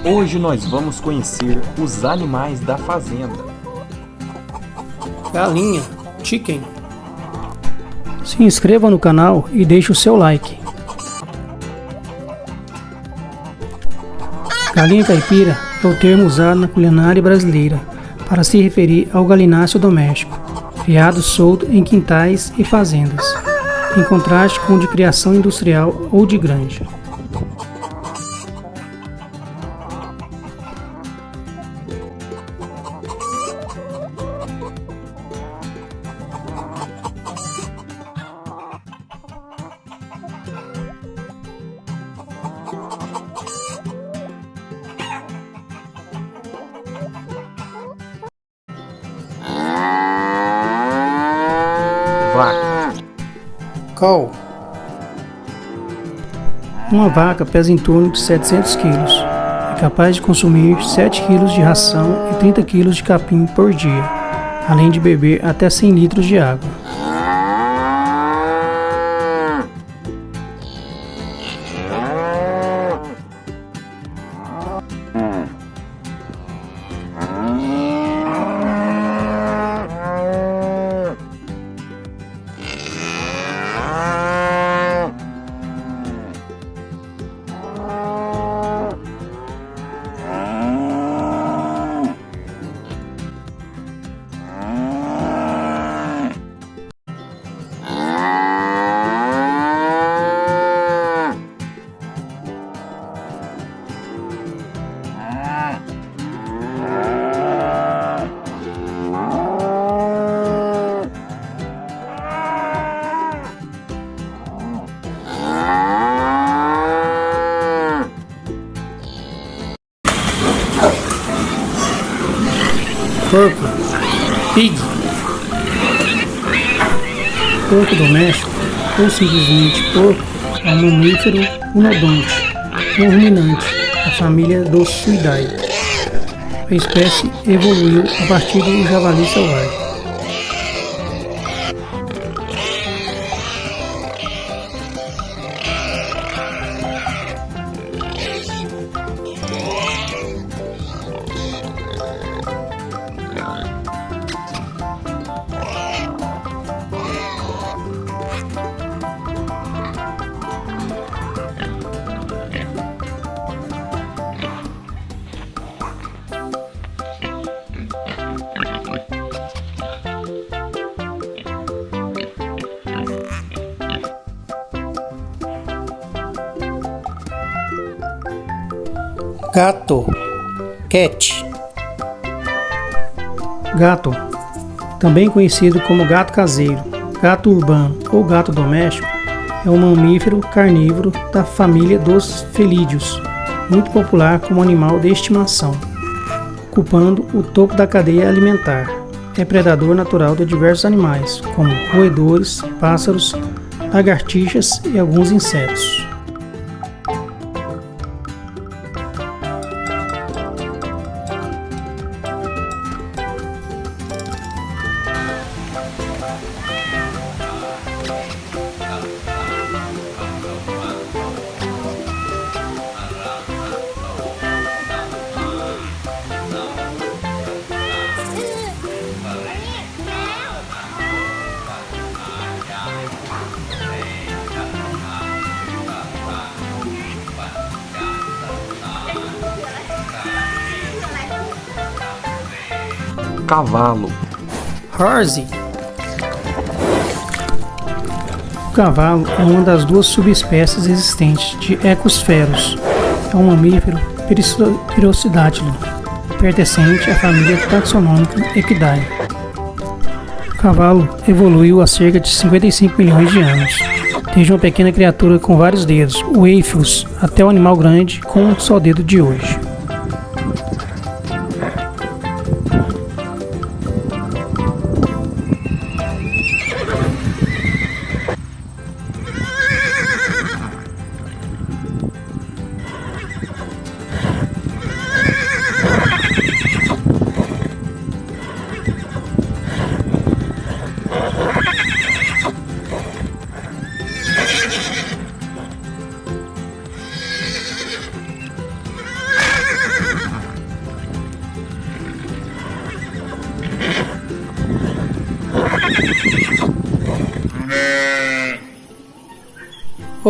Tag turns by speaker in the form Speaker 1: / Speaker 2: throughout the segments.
Speaker 1: Hoje nós vamos conhecer os animais da fazenda.
Speaker 2: Galinha, chicken. Se inscreva no canal e deixe o seu like. Galinha caipira é o termo usado na culinária brasileira para se referir ao galináceo doméstico, criado solto em quintais e fazendas, em contraste com o de criação industrial ou de granja.
Speaker 1: Vaca.
Speaker 2: Cow. Uma vaca pesa em torno de 700 kg. É capaz de consumir 7 kg de ração e 30 kg de capim por dia, além de beber até 100 litros de água. Porco, pig. Porco doméstico, ou simplesmente porco, é um mamífero monodonte, um ruminante, da família dos Suidae. A espécie evoluiu a partir do javali selvagem. Gato, cat. Gato, também conhecido como gato caseiro, gato urbano ou gato doméstico, é um mamífero carnívoro da família dos felídeos, muito popular como animal de estimação, ocupando o topo da cadeia alimentar. É predador natural de diversos animais, como roedores, pássaros, lagartixas e alguns insetos.
Speaker 1: Cavalo.
Speaker 2: Horse. O cavalo é uma das duas subespécies existentes de Ecosferus. É um mamífero perissodátilo, pertencente à família taxonômica Equidae. O cavalo evoluiu há cerca de 55 milhões de anos, desde uma pequena criatura com vários dedos, o Eifelus, até o animal grande com um só dedo de hoje.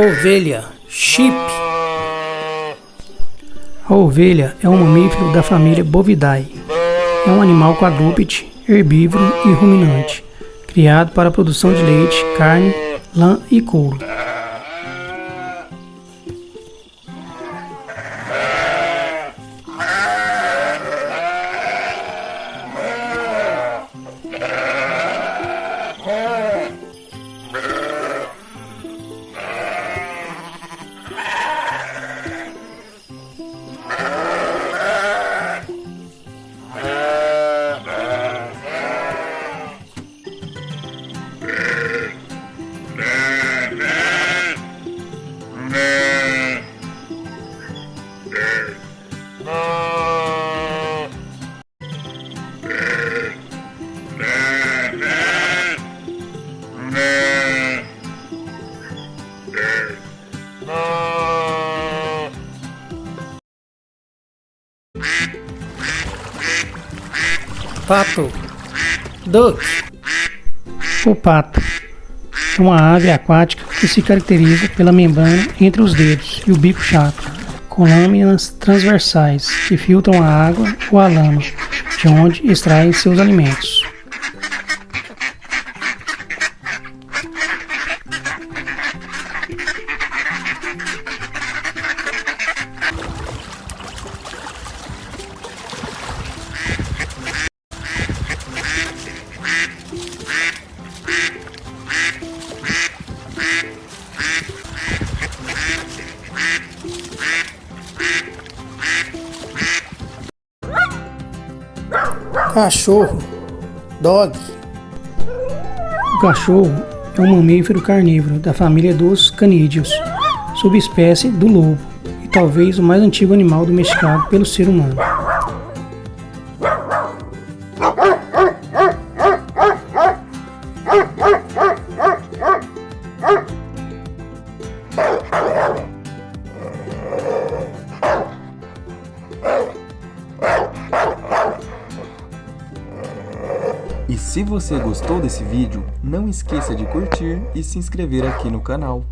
Speaker 2: Ovelha, sheep. A ovelha é um mamífero da família Bovidae. É um animal quadrúpede, herbívoro e ruminante, criado para a produção de leite, carne, lã e couro. Pato, duck. O pato é uma ave aquática que se caracteriza pela membrana entre os dedos e o bico chato, com lâminas transversais que filtram a água ou a lama, de onde extraem seus alimentos. Cachorro, dog. O cachorro é um mamífero carnívoro da família dos canídeos, subespécie do lobo, e talvez o mais antigo animal domesticado pelo ser humano.
Speaker 1: E se você gostou desse vídeo, não esqueça de curtir e se inscrever aqui no canal.